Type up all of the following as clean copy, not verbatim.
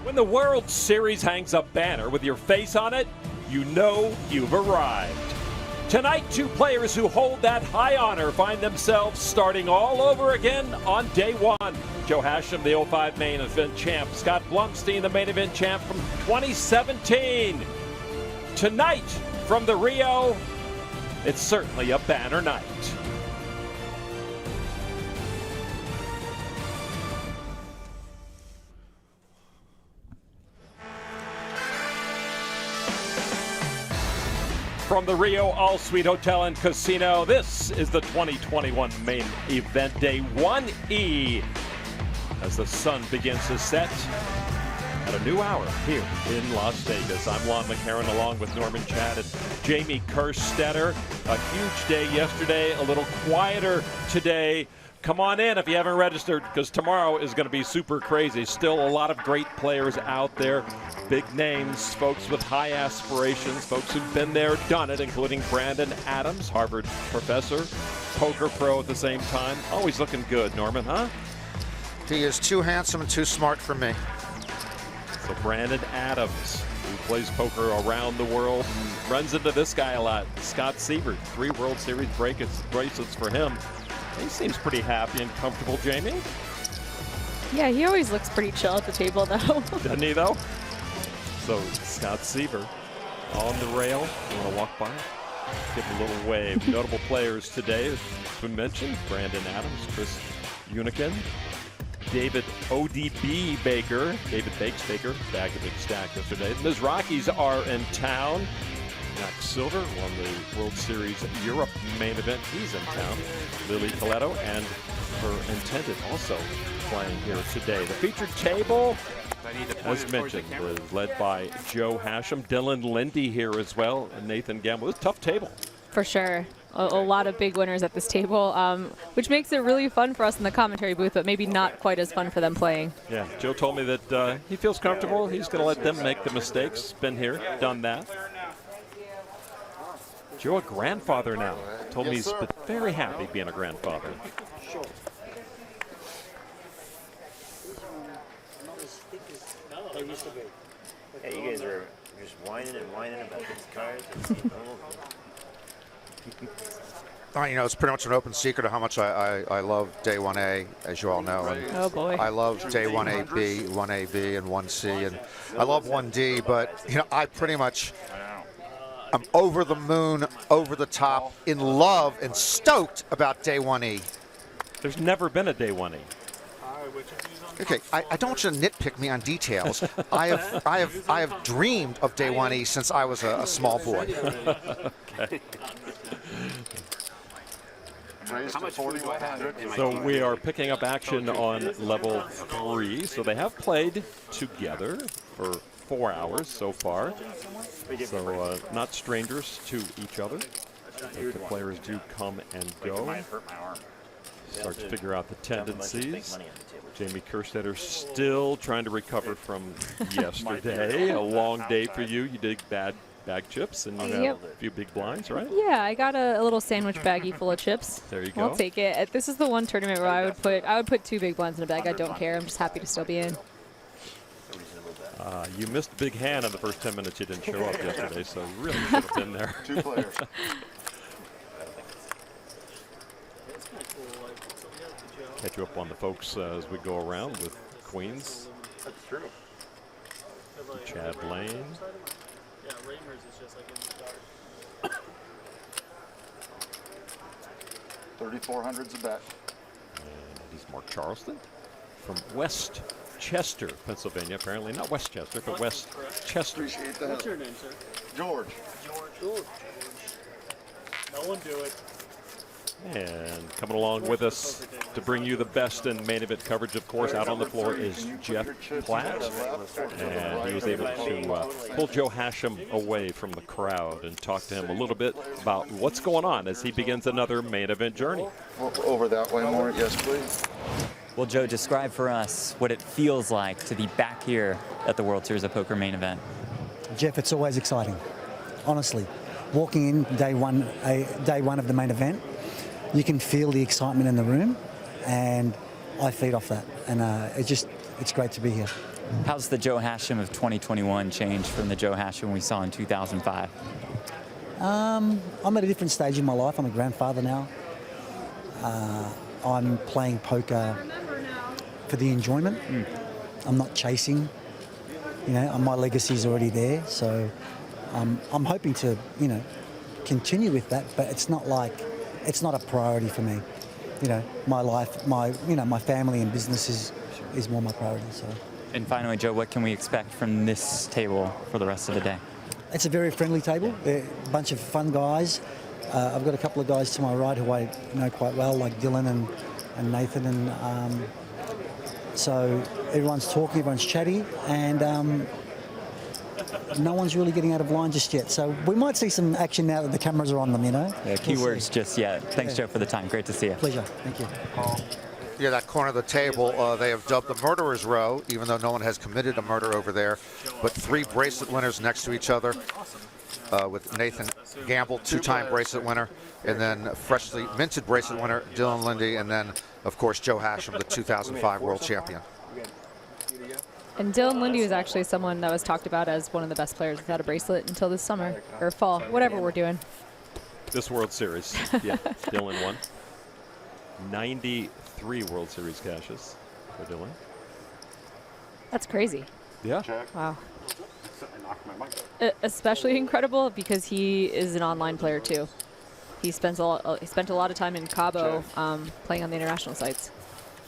When the World Series hangs a banner with your face on it, you know you've arrived. Tonight, two players who hold that high honor find themselves starting all over again on day one. Joe Hashem, the 05 main event champ. Scott Blumstein, the main event champ from 2017. Tonight, from the Rio, it's certainly a banner night. From the Rio All-Suite Hotel and Casino, this is the 2021 main event, Day 1E, as the sun begins to set at a new hour here in Las Vegas. I'm Lon McCarran along with Norman Chad and Jamie Kerstetter. A huge day yesterday, a little quieter today. Come on in if you haven't registered, because tomorrow is going to be super crazy. Still a lot of great players out there, big names, folks with high aspirations, folks who've been there, done it, including Brandon Adams, Harvard professor, poker pro at the same time. Always looking good, Norman, huh? He is too handsome and too smart for me. So Brandon Adams, who plays poker around the world, and runs into this guy a lot, Scott Siebert. 3 World Series bracelets for him. He seems pretty happy and comfortable, Jamie. Yeah, he always looks pretty chill at the table, though. Doesn't he, though? So, Scott Siebert on the rail. You want to walk by? Give a little wave. Notable players today, as we mentioned, Brandon Adams, Chris Unikin, David ODB Baker, David Bakes Baker, bagged a big stack yesterday. The Mizrakis are in town. Max Silver won the World Series Europe main event. He's in town. Lily Coletto and her intended also playing here today. The featured table, as mentioned, was led by Joe Hashem, Dylan Lindy here as well, and Nathan Gamble. It's a tough table. For sure. A lot of big winners at this table, which makes it really fun for us in the commentary booth, but maybe not quite as fun for them playing. Yeah, Joe told me that he feels comfortable. He's going to let them make the mistakes. Been here, done that. Joe, a grandfather now. Told me he's been very happy being a grandfather. Hey, you guys are just whining and whining about these cards. You know, it's pretty much an open secret of how much I love Day 1A, as you all know. And oh, boy. I love Day 1AB, 1AB, and 1C, and I love 1D, but, you know, I pretty much... I'm over the moon, over the top, in love and stoked about Day 1E. There's never been a Day 1E. Okay, I don't want you to nitpick me on details. I have dreamed of Day 1E since I was a small boy. Okay. So So we are picking up action on level 3. So they have played together for 4 hours so far. So not strangers to each other. But the players do come and go. Start to figure out the tendencies. Jamie Kerstetter still trying to recover from yesterday. A long day for you. You did bag chips and you have a few big blinds, right? Yeah, I got a little sandwich baggie full of chips. There you go. I'll take it. This is the one tournament where I would put 2 big blinds in a bag. I don't care. I'm just happy to still be in. You missed a big hand in the first 10 minutes. You didn't show up yesterday, so you really should have been there. 2 players. Catch you up on the folks as we go around with Queens. That's true. Chad Lane. Yeah, Reimers is just like in the dark. 3,400's a bet. And he's Mark Charleston from West Chester, Pennsylvania. Apparently not Westchester, but West Chester. Appreciate that. What's your name, sir? George. George. No one do it. And coming along with us to bring you the best in main event coverage, of course, out on the floor is Jeff Platt. And he was able to pull Joe Hashem away from the crowd and talk to him a little bit about what's going on as he begins another main event journey. Over that way more, yes, please. Well, Joe, describe for us what it feels like to be back here at the World Series of Poker main event. Jeff, it's always exciting, honestly. Walking in day one of the main event, you can feel the excitement in the room, and I feed off that. And it's great to be here. How's the Joe Hashem of 2021 changed from the Joe Hashem we saw in 2005? I'm at a different stage in my life. I'm a grandfather now. I'm playing poker for the enjoyment. I'm not chasing. You know, my legacy's already there. So I'm hoping to, you know, continue with that. But it's not a priority for me. You know, my life, my family and business is more my priority. So. And finally, Joe, what can we expect from this table for the rest of the day? It's a very friendly table. They're a bunch of fun guys. I've got a couple of guys to my right who I know quite well, like Dylan and Nathan, and so everyone's talking, everyone's chatty, and no one's really getting out of line just yet. So we might see some action now that the cameras are on them, you know. Yeah, keywords just yet. Thanks, Joe, for the time. Great to see you. Pleasure. Thank you. Yeah, that corner of the table, they have dubbed the murderer's row, even though no one has committed a murder over there. But 3 bracelet winners next to each other, with Nathan Gamble, 2-time bracelet winner, and then freshly minted bracelet winner Dylan Lindy, and then, of course, Joe Hashem, the 2005 world champion. And Dylan Lindy was actually someone that was talked about as one of the best players without a bracelet until this summer, or fall, whatever we're doing. This World Series, yeah, Dylan won. 93 World Series cashes for Dylan. That's crazy. Yeah. Wow. Especially incredible because he is an online player too. He spent a lot of time in Cabo playing on the international sites.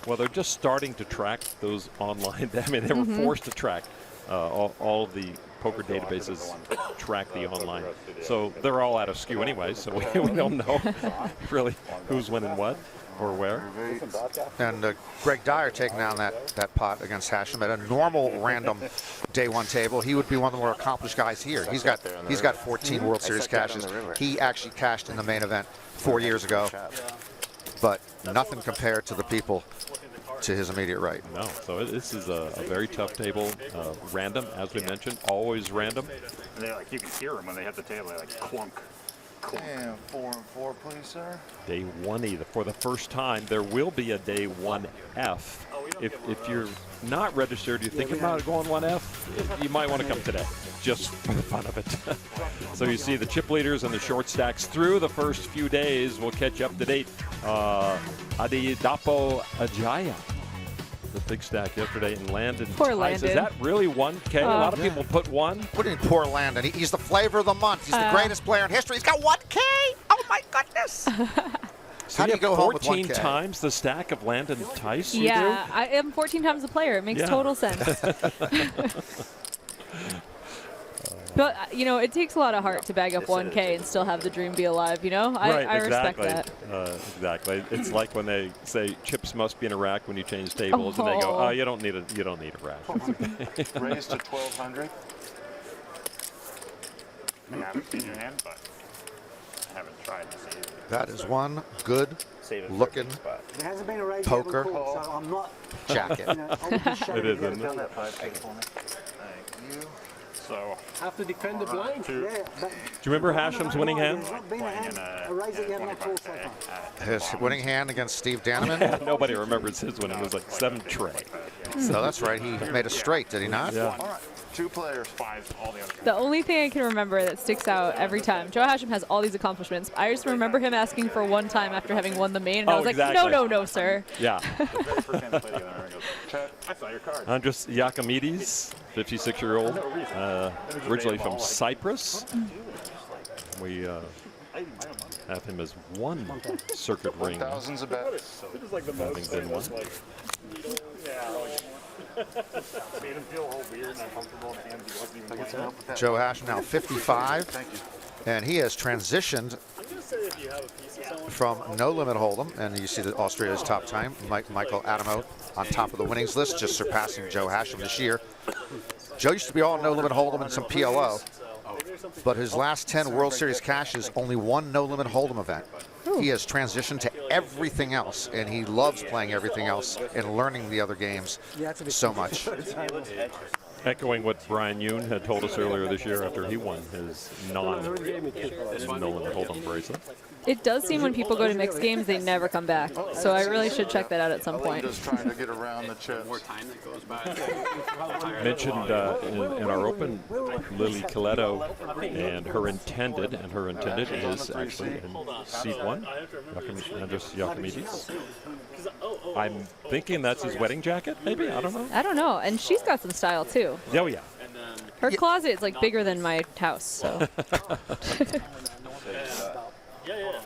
Well, they're just starting to track those online. I mean, they were forced to track. All the poker databases track the online. So they're all out of skew anyway, so we don't know really who's winning what or where. And Greg Dyer taking down that pot against Hashem at a normal random day one table. He would be one of the more accomplished guys here. He's got 14 World Series cashes. He actually cashed in the main event 4 years ago, but nothing compared to the people to his immediate right. No, so this is a very tough table. Random, as we mentioned, always random. And they you can hear them when they hit the table. They're like clunk. And 4 and 4, please, sir. Day 1E. For the first time, there will be a day 1F. If you're not registered, you're thinking about going 1F, you might want to come today, just for the fun of it. So you see the chip leaders and the short stacks through the first few days. We'll catch you up to date. Adidapo Ajaya, the big stack yesterday, in Landon. Poor Tice. Landon. Is that really 1K? A lot of people put 1. What do you mean, poor Landon? He's the flavor of the month. He's the greatest player in history. He's got 1K. Oh my goodness. So how do you go home with 14 1K? times the stack of Landon Tice? Yeah, I am 14 times the player. It makes total sense. But, you know, it takes a lot of heart to bag up 1K and still have the dream be alive, you know? I respect that. Exactly. It's like when they say chips must be in a rack when you change tables, and they go, "Oh, you don't need a rack." Raise to 1,200. I haven't seen your hand, but I haven't tried to see it. That is one good looking There hasn't been a raise poker so I'm not. jacket. It is, isn't it? Thank you. So Have to defend the blind. Do you remember Hashem's winning hand? His winning hand against Steve Daneman. Nobody remembers his winning. It was like 7 tray. So that's right. He made a straight, did he not? Yeah. All right, 2 players. 5, all the other. The only thing I can remember that sticks out every time, Joe Hashem has all these accomplishments. I just remember him asking for 1 time after having won the main, and I was exactly. like, no, sir. Yeah. The very first hand I played together, I goes, I saw your card. Andres Iachimides, 56-year-old, originally from Cyprus. We have him as 1 circuit ring, Thousands of bet. having been 1. Made him feel all weird and uncomfortable in hands he wasn't even playing. Joe Hashem now 55, Thank you. and he has transitioned from no limit hold'em, and you see that Australia's top time, Michael Adamo, on top of the winnings list, just surpassing Joe Hashem this year. Joe used to be all no limit hold'em and some PLO, but his last 10 World Series cashes, only 1 no limit hold'em event. He has transitioned to everything else, and he loves playing everything else and learning the other games so much. Echoing what Brian Yoon had told us earlier this year after he won his non-Nolan Hold'em bracelet. It does seem when people go to mixed games, they never come back. So I really should check that out at some point. Just trying to get around the chips. Mentioned in our open, Lily Coletto and her intended is actually in seat 1, Andres Giacomides. I'm thinking that's his wedding jacket, maybe? I don't know. I don't know. And she's got some style, too. Oh, yeah. Her closet is like bigger than my house, so.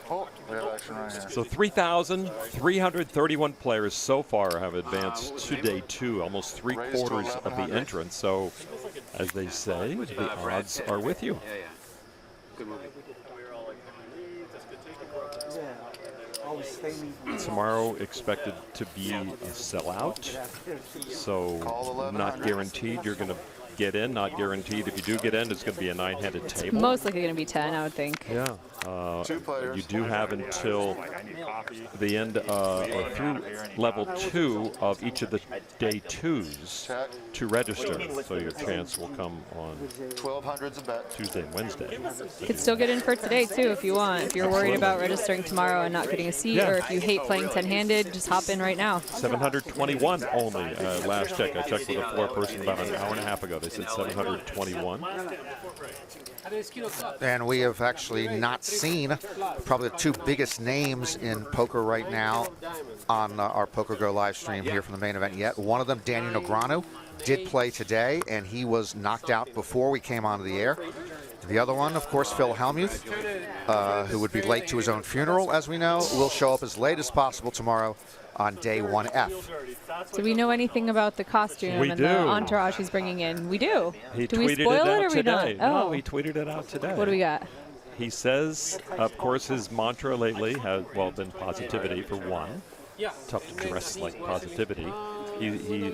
Oh, we have action right here. So 3,331 players so far have advanced to day 2, almost 3/4 of the entrants. So, as they say, the odds are with you. Tomorrow expected to be a sellout, so not guaranteed you're going to get in, not guaranteed if you do get in, it's going to be a 9-handed table. Most likely going to be 10, I would think. Yeah. You do have until the end or through level 2 of each of the day 2s to register. So your chance will come on 1200's a bet. Tuesday and Wednesday. You could still get in for today, too, if you want. If you're worried about registering tomorrow and not getting a seat, or if you hate playing 10-handed, just hop in right now. 721 only. Last check. I checked with a floor person about an hour and a half ago. They said 721. And we have actually not seen probably the 2 biggest names in poker right now on our PokerGO live stream here from the main event yet. One of them, Daniel Negreanu, did play today, and he was knocked out before we came onto the air. The other one, of course, Phil Hellmuth, who would be late to his own funeral, as we know, will show up as late as possible tomorrow on day 1F. Do we know anything about the costume and the entourage he's bringing in? We do. Do we spoil it or we not? No, he tweeted it out today. What do we got? He says, of course, his mantra lately has, well, been positivity for one. Tough to dress like positivity.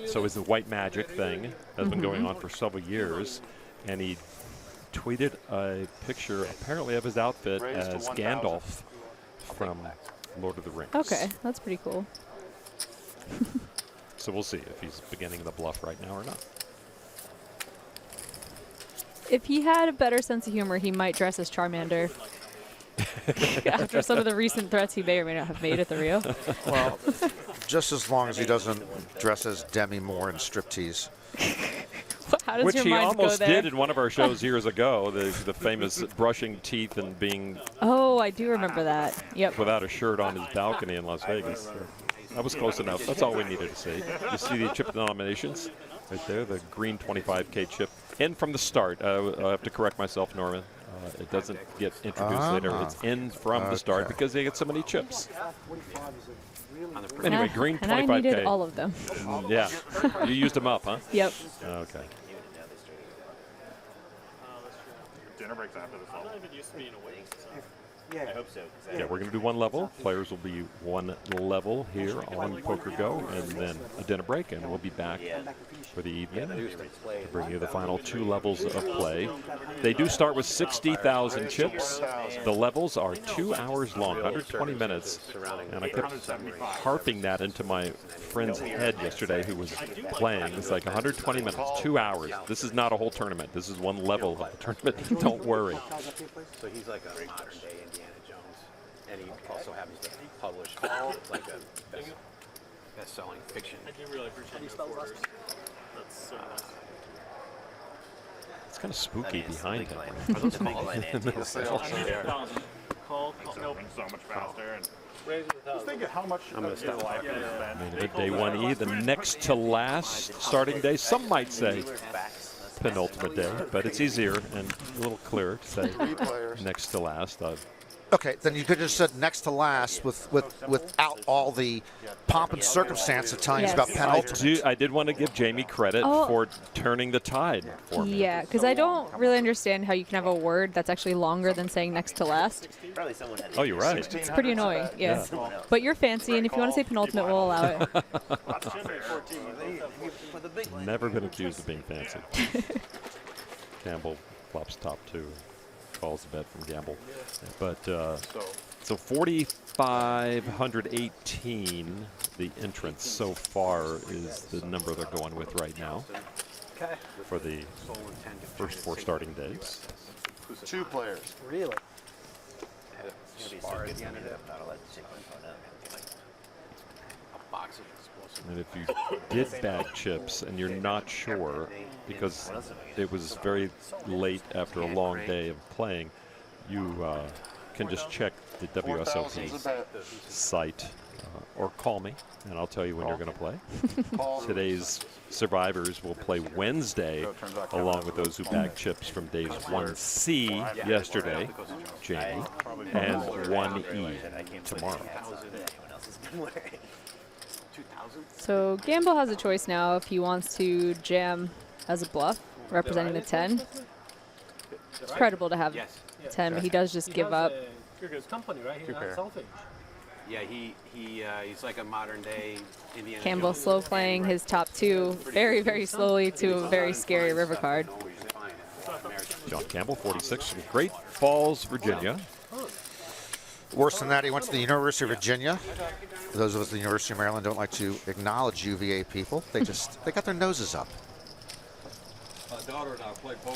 So his white magic thing has been going on for several years, and he tweeted a picture apparently of his outfit as Gandalf from Lord of the Rings. Okay, that's pretty cool. So we'll see if he's beginning the bluff right now or not. If he had a better sense of humor, he might dress as Charmander. After some of the recent threats he may or may not have made at the Rio. Well, just as long as he doesn't dress as Demi Moore in striptease. How does Which your he mind almost go there? did in one of our shows years ago, the famous brushing teeth and being Oh, I do remember that. Yep. without a shirt on his balcony in Las Vegas. That was close enough. That's all we needed to see. You see the chip nominations right there, the green 25K chip. In from the start. I have to correct myself, Norman. It doesn't get introduced later. It's in from the start because they get so many chips. Anyway, green 25K. And I needed all of them. Yeah. You used them up, huh? Yep. Okay. Dinner breaks after this level. I hope so. Yeah, we're going to do one level. Players will be one level here on PokerGO, and then a dinner break, and we'll be back for the evening to bring you the final 2 levels of play. They do start with 60,000 chips. The levels are 2 hours long, 120 minutes, and I kept harping that into my friend's head yesterday who was playing. It's like 120 minutes, 2 hours. This is not a whole tournament. This is one level of the tournament. Don't worry. So he's like a modern day Indiana Jones, and he also happens to publish like a best-selling fiction. I do really appreciate your supporters. That's so nice. It's kind of spooky behind him. Are those call line antennas? Call. Nope. So much faster. And Just think of how much I'm gonna stop. Main event day 1E, the next to last starting day. Some might say penultimate day, but it's easier and a little clearer to say next to last. Okay, then you could just said next to last without all the pomp and circumstance of telling us about penultimate. I did want to give Jamie credit for turning the tide for me. Yeah, because I don't really understand how you can have a word that's actually longer than saying next to last. Oh, you're right. It's pretty annoying, yeah. But you're fancy, and if you want to say penultimate, we'll allow it. Never been accused of being fancy. Campbell flops top 2. Calls the bet from Gamble. But So 4,518, the entrance so far is the number they're going with right now for the first 4 starting days. 2 players. Really? And if you did bag chips and you're not sure, because it was very late after a long day of playing, you can just check the WSOP site or call me, and I'll tell you when you're going to play. Today's survivors will play Wednesday, along with those who bagged chips from days 1C yesterday, Jamie, and 1E tomorrow. So Gamble has a choice now if he wants to jam as a bluff, representing the 10. It's credible to have 10, but he does just give up. Company, right? Yeah, he's like a modern day Indiana Campbell Jones. slow playing his top 2 very, very slowly to a very scary river card. John Campbell, 46 from Great Falls, Virginia. Worse than that, he went to the University of Virginia. For those of us at the University of Maryland don't like to acknowledge UVA people. They got their noses up.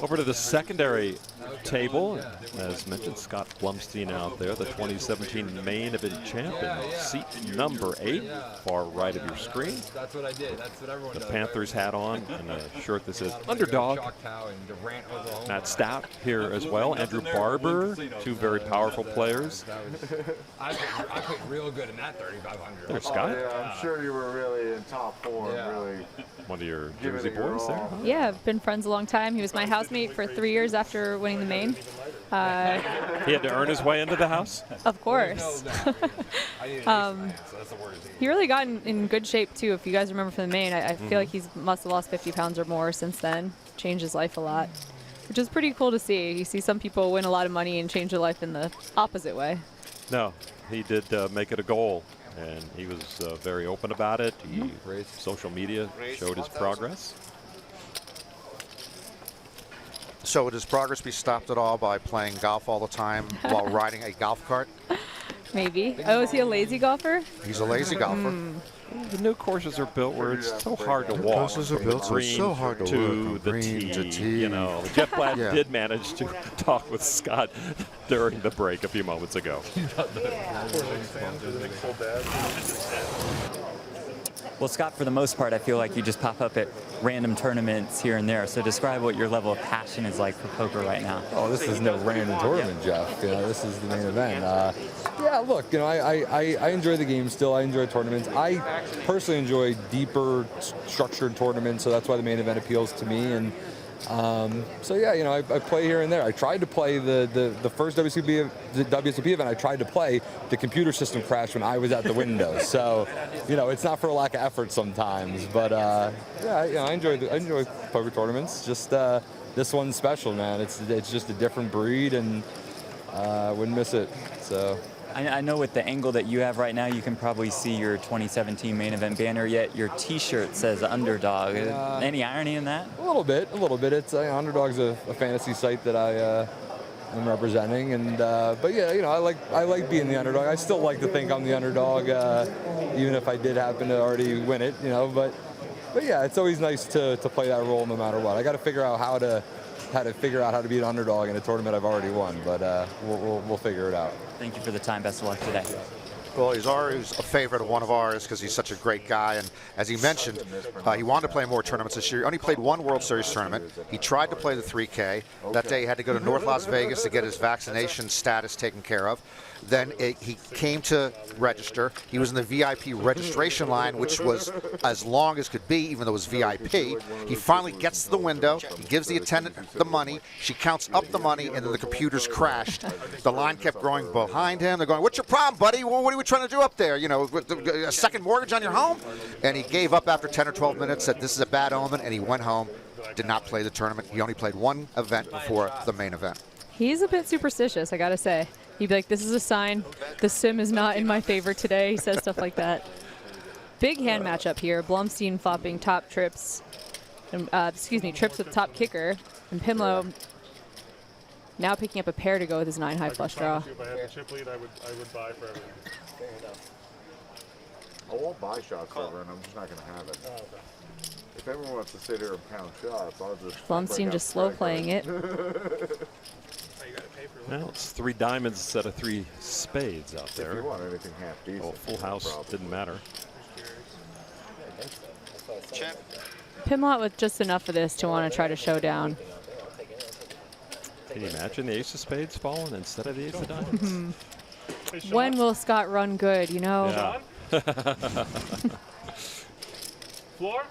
Over to the secondary table, as mentioned, Scott Blumstein out there, the 2017 main event champion, seat number 8, far right of your screen. That's what I did. That's what everyone The does. Panthers hat on and a shirt that says Underdog. Matt Stout here as well. Andrew Barber, 2 very powerful players. I played real good in that 3,500. There's Scott. Yeah, I'm sure you were really in top form, really. One of your Give Jersey it your boys there. all. Huh? Yeah, I've been friends a long time. He was my housemate for 3 years after winning the main. He had to earn his way into the house. Of course. He really got in good shape too. If you guys remember from the main, I feel like he must have lost 50 pounds or more since then. Changed his life a lot, which is pretty cool to see. You see some people win a lot of money and change their life in the opposite way. No, he did make it a goal, and he was very open about it. He social media showed his progress. So would his progress be stopped at all by playing golf all the time while riding a golf cart? Maybe. Oh, is he a lazy golfer? He's a lazy golfer. The new courses are built where it's so hard to walk. Courses are built so it's so hard to to walk the from green tee. to tee. You know, Jeff Blatt Yeah. did manage to talk with Scott during the break a few moments ago. Well, Scott, for the most part, I feel like you just pop up at random tournaments here and there. So describe what your level of passion is like for poker right now. Oh, this is no random tournament, Jeff. You know, this is the main event. Yeah, look, you know, I enjoy the game still. I enjoy tournaments. I personally enjoy deeper, structured tournaments, so that's why the main event appeals to me. And so yeah, you know, I play here and there. I tried to play the first WSOP event. I tried to play. The computer system crashed when I was at the window. So, you know, it's not for a lack of effort sometimes. But yeah, you know, I enjoy poker tournaments. Just this one's special, man. It's just a different breed, and wouldn't miss it. So. I know with the angle that you have right now, you can probably see your 2017 main event banner, yet your T-shirt says Underdog. Any irony in that? A little bit. It's Underdog's a fantasy site that I am representing, and but yeah, you know, I like being the underdog. I still like to think I'm the underdog, even if I did happen to already win it, you know. But yeah, it's always nice to play that role no matter what. I got to figure out how to be an underdog in a tournament I've already won, but we'll figure it out. Thank you for the time. Best of luck today. Well, he's always a favorite of one of ours because he's such a great guy. And as he mentioned, he wanted to play more tournaments this year. He only played one World Series tournament. He tried to play the 3K. That day he had to go to North Las Vegas to get his vaccination status taken care of. Then he came to register. He was in the VIP registration line, which was as long as could be, even though it was VIP. He finally gets to the window. He gives the attendant the money. She counts up the money, and then the computers crashed. The line kept growing behind him. They're going, "What's your problem, buddy? What are we trying to do up there? You know, a second mortgage on your home?" And he gave up after 10 or 12 minutes, said this is a bad omen, and he went home, did not play the tournament. He only played one event before the main event. He's a bit superstitious, I gotta say. He'd be like, this is a sign. The sim is not in my favor today. He says stuff like that. Big hand matchup here. Blumstein flopping top trips. Trips with top kicker. And Pimlo Now picking up a pair to go with his 9 high flush draw. If I had the chip lead, I would buy for everything. I won't buy shots ever, and I'm just not going to have it. Oh, okay. If everyone wants to sit here and pound shots, I'll just... Blumstein just slow playing it. Well, it's 3 diamonds instead of 3 spades out there. If you want anything half decent. Oh, full house didn't matter. Pimlott with just enough of this to want to try to show down. Can you imagine the ace of spades falling instead of the ace of diamonds? When will Scott run good, you know? Yeah. Floor?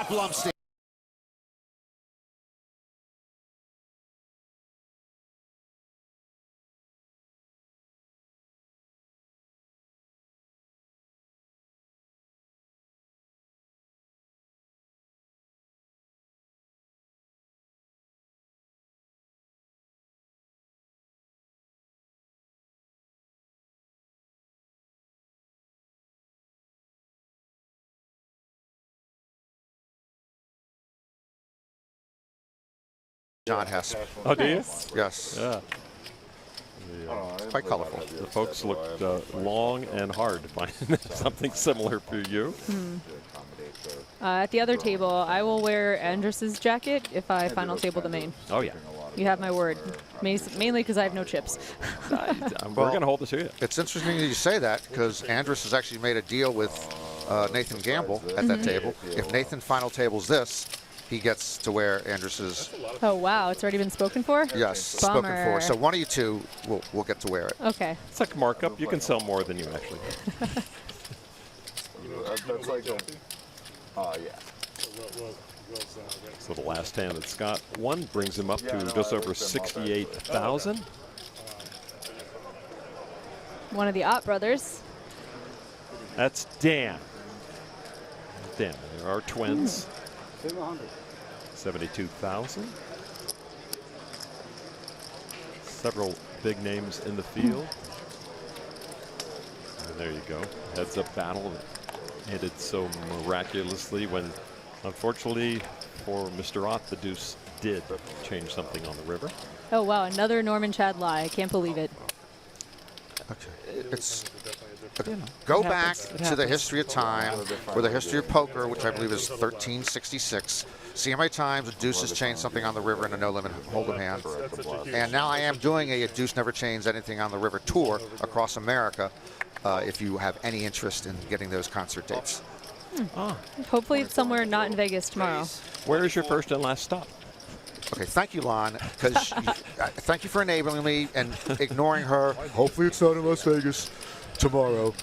Blumstein. John Hess. Oh, do you? Yes. Yeah. Quite colorful. The folks looked long and hard to find something similar for you. At the other table, I will wear Andrus's jacket if I final table the main. Oh, yeah. You have my word. Mainly because I have no chips. We're going to hold it to you. It's interesting that you say that because Andrus has actually made a deal with Nathan Gamble at that table. If Nathan final tables this, he gets to wear Andrus's. Oh, wow. It's already been spoken for? Yes, Bummer. spoken for. So one of you two will get to wear it. Okay. It's like markup. You can sell more than you actually have. That's like a... Oh, yeah. So the last hand that Scott won brings him up to just over 68,000. One of the Ott brothers. That's Dan. Dan, there are twins. 72,000. Several big names in the field. And there you go. Heads up battle that ended so miraculously when, unfortunately for Mr. Ott, the deuce did change something on the river. Oh, wow. Another Norman Chad lie. I can't believe it. Okay. It's go back to the history of time, or the history of poker, which I believe is 1366. See how many times a deuce has changed something on the river in a no-limit hold'em hand. And now I am doing a deuce never changed anything on the river tour across America. If you have any interest in getting those concert dates. Hopefully it's somewhere not in Vegas tomorrow. Where is your first and last stop? Okay, thank you, Lon, because thank you for enabling me and ignoring her. Hopefully it's not in Las Vegas tomorrow.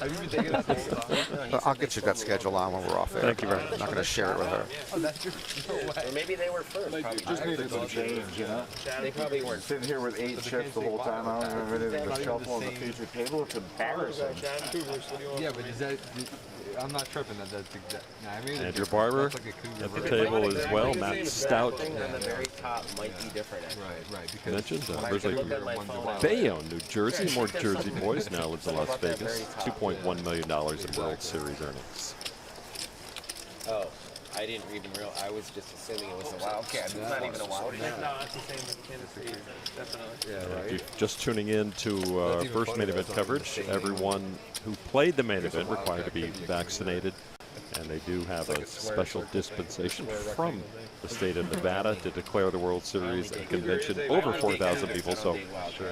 I'll get you that schedule on when we're off air. Thank you very much. I'm not going to share it with her. Or maybe they were first. Just needed some change, you know? They probably weren't. Sitting here with 8 chips the whole time. I don't have anything to shuffle on the feature table. It's embarrassing. Yeah, but is that... I'm not tripping that that's exact. Nah, I mean, Andrew Barber that's like a cougar at the version. table as well. Matt Stout. Thing on the very top might be different. Right. Because Mentioned when I Grizzly look at my phone, Bayonne, New Jersey. More Jersey boys now lives in Las Vegas. $2.1 million in World Series earnings. Oh, I didn't even realize. I was just assuming it was a Wildcat. It's not even a Wildcat. No, it's the same with Kansas City. Definitely. Yeah, If you're just tuning in to first main event coverage, everyone who played the main event required to be vaccinated. And they do have a special dispensation from the state of Nevada to declare the World Series a convention over 4,000 people. So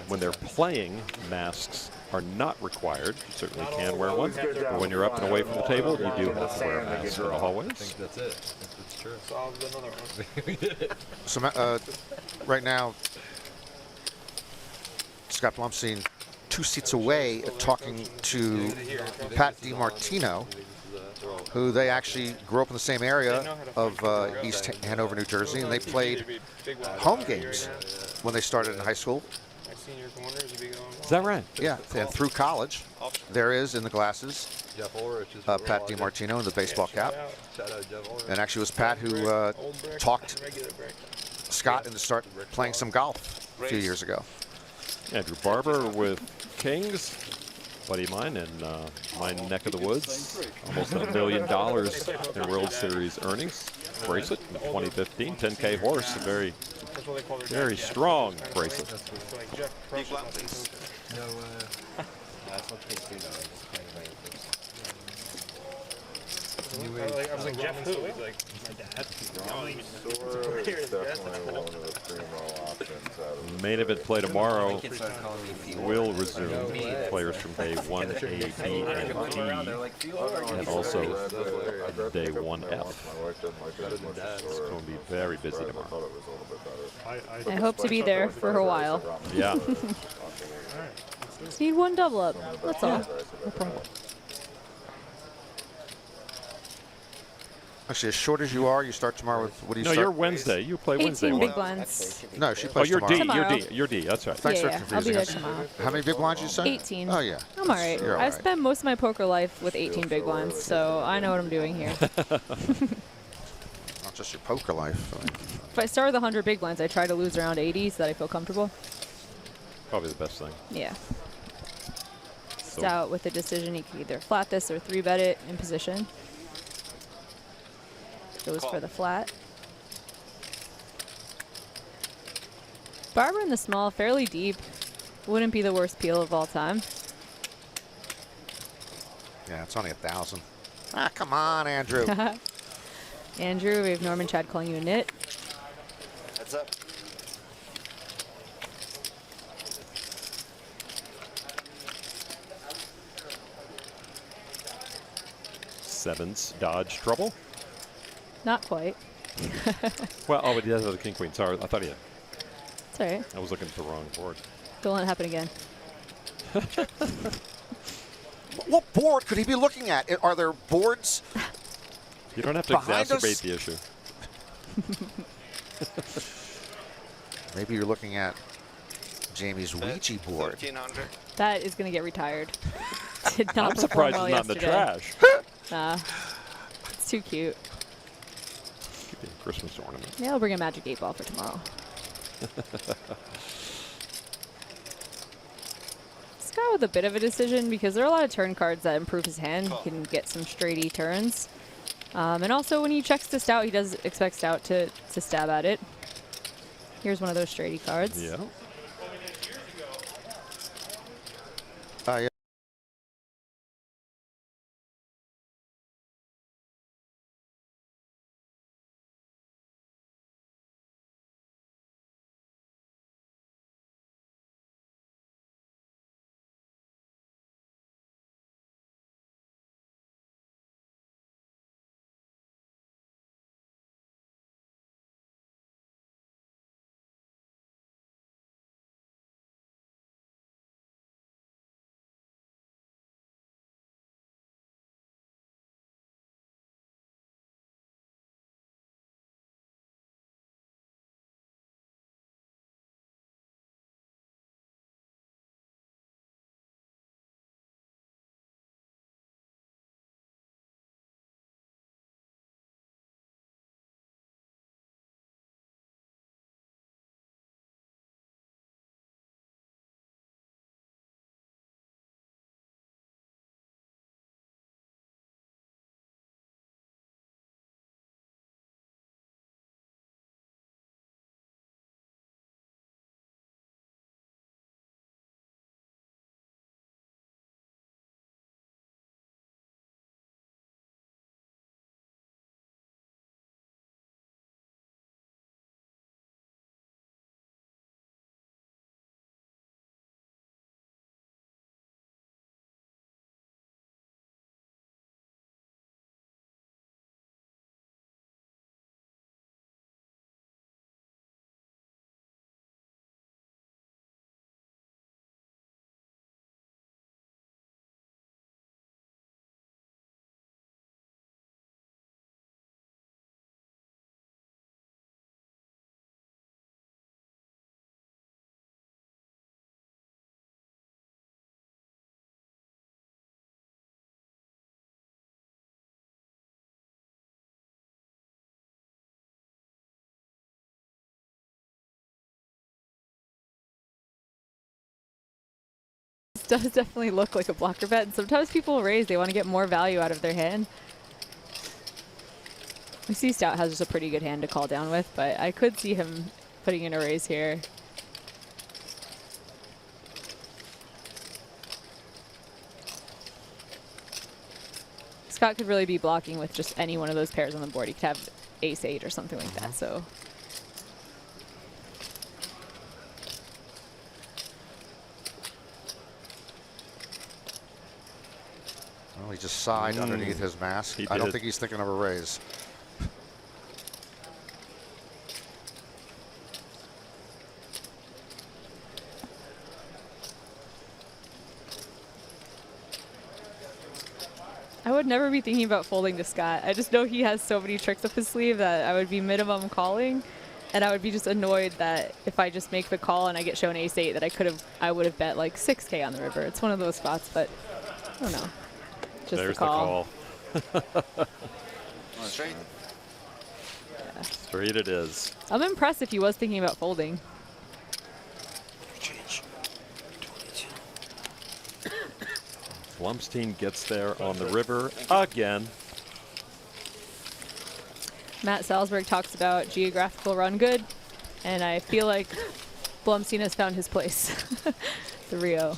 when they're playing, masks are not required. You certainly can wear one. But when you're up and away from the table, you do have to wear a mask in the hallways. I think that's it. That's true. Solved another one. So right now, Scott Blumstein 2 seats away talking to Pat DiMartino, who they actually grew up in the same area of East Hanover, New Jersey, and they played home games when they started in high school. Is that right? Yeah, and through college. There is in the glasses Pat DiMartino in the baseball cap. And actually it was Pat who talked Scott into start playing some golf a few years ago. Andrew Barber with Kings. Buddy of mine in my neck of the woods. Almost $1 million in World Series earnings. Bracelet in 2015. 10K horse. A very, very strong bracelet. That's what kids do now. I was like, Jeff who? He's like, my dad. Main event play tomorrow will resume. Players from day 1A, B, and D, and also day 1F. It's going to be very busy tomorrow. I hope to be there for a while. Yeah. Just need one double up. That's all. Actually, as short as you are, you start tomorrow with, what do you No, start? you're Wednesday. You play Wednesday. 18 big What? blinds. No, she Oh, plays you're D. tomorrow. You're D. You're D. That's right. Thanks for I'll be confusing there us. tomorrow. How many big blinds you say? 18. Oh, yeah. I'm all right. You're all I've right. spent most of my poker life with 18 big blinds, so I know what I'm doing here. Not just your poker life. If I start with 100 big blinds, I try to lose around 80 so that I feel comfortable. Probably the best thing. Yeah. Stout with the decision, he can either flat this or 3-bet it in position. Goes for the flat. Barber in the small, fairly deep. Wouldn't be the worst peel of all time. Yeah, it's only 1,000. Ah, come on, Andrew. Andrew, we have Norman Chad calling you a nit. That's up. Sevens dodge trouble. Not quite. Well, oh, but he does have the king queen. Sorry, I thought he had. It's all right. I was looking at the wrong board. Don't let it happen again. What board could he be looking at? Are there boards? You don't have to Behind exacerbate us? the issue. Maybe you're looking at Jamie's Ouija board. That is going to get retired. Did not I'm perform surprised well it's not in the yesterday. trash. It's too cute. Could be a Christmas ornament. Yeah, I'll bring a Magic 8 Ball for tomorrow. Scott with a bit of a decision because there are a lot of turn cards that improve his hand. He can get some straighty turns. And also when he checks to Stout, he does expect Stout to stab at it. Here's one of those straighty cards. Yeah. Yeah. does definitely look like a blocker bet. And sometimes people raise. They want to get more value out of their hand. We see Stout has just a pretty good hand to call down with, but I could see him putting in a raise here. Scott could really be blocking with just any one of those pairs on the board. He could have ace-8 or something like that. So. Well, he just sighed underneath his mask. I don't think he's thinking of a raise. I would never be thinking about folding to Scott. I just know he has so many tricks up his sleeve that I would be minimum calling, and I would be just annoyed that if I just make the call and I get shown ace-8 that I would have bet like 6K on the river. It's one of those spots, but I don't know. Just There's the call. Straight. Yeah. Straight it is. I'm impressed if he was thinking about folding. Blumstein gets there on the river again. Matt Salzberg talks about geographical run good, and I feel like Blumstein has found his place. The Rio.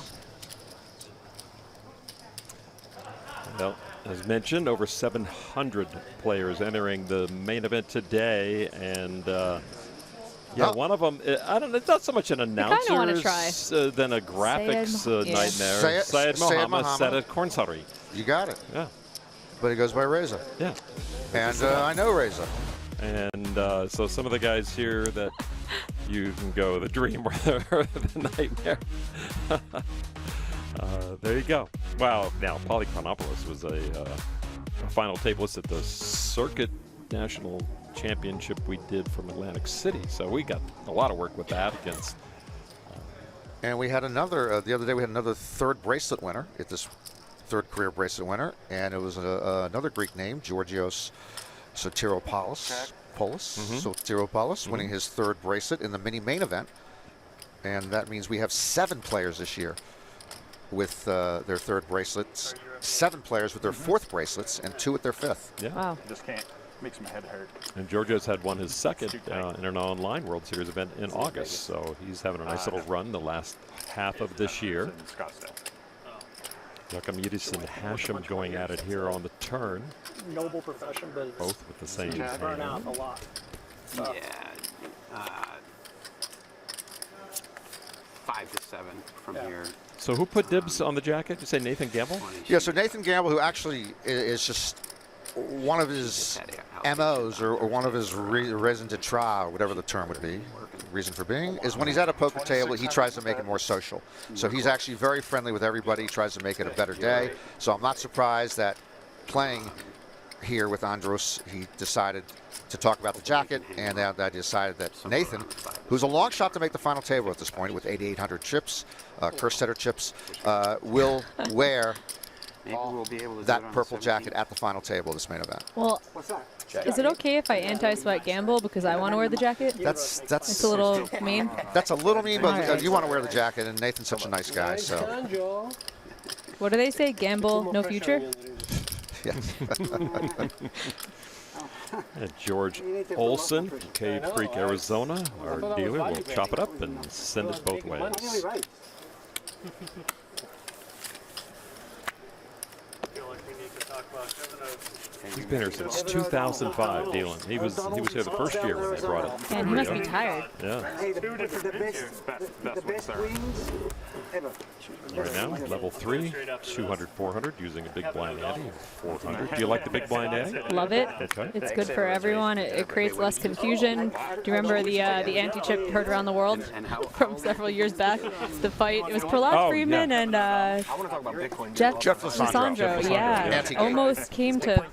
Well, as mentioned, over 700 players entering the main event today, and one of them, I don't know, it's not so much an announcer's than a graphics nightmare. Syed Mohammed said at Cornsari. You got it. Yeah. But he goes by Reza. Yeah. And I know Reza. And so some of the guys here that you can go the dream or the nightmare. There you go. Wow. Now, Polychronopoulos was a final tableist at the Circuit National Championship we did from Atlantic City. So we got a lot of work with that against. And we had another, the other day we had another third bracelet winner at this third career bracelet winner. And it was another Greek name, Georgios Sotiropoulos. Sotiropoulos winning his third bracelet in the mini main event. And that means we have 7 players this year with their third bracelets, 7 players with their fourth bracelets, and 2 with their fifth. Yeah. Wow. Just can't. Makes my head hurt. And Georgios had won his second in an online World Series event in August, so he's having a nice little run the last half of this year. Yakamutis and Hashem going at it here on the turn. Noble profession, but it's Both with the same burn out a lot. So. Yeah. 5 to 7 from here. So who put dibs on the jacket? You say Nathan Gamble? Yeah, so Nathan Gamble, who actually is just one of his MOs or one of his reason to try, or whatever the term would be, reason for being, is when he's at a poker table, he tries to make it more social. So he's actually very friendly with everybody. He tries to make it a better day. So I'm not surprised that playing here with Andros, he decided to talk about the jacket, and I decided that Nathan, who's a long shot to make the final table at this point with 8,800 chips, Kerstetter chips, will wear that purple jacket at the final table of this main event. Well, is it okay if I anti-sweat gamble because I want to wear the jacket? That's it's a little mean. That's a little mean, but you want to wear the jacket, and Nathan's such a nice guy. So. What do they say? Gamble, no future. Yes. And George Olson, Cave Creek, Arizona, our dealer, will chop it up and send it both ways. He's been here since 2005, dealing. He was here the first year when they brought it. Man, he must be tired. Yeah. Right now, level 3, 200, 400, using a big blind ante, 400. Do you like the big blind ante? Love it. Okay. It's good for everyone. It creates less confusion. Do you remember the anti-chip heard around the world from several years back? The fight. It was Prahlad Freeman and Jeff Lissandro. Yeah, almost came to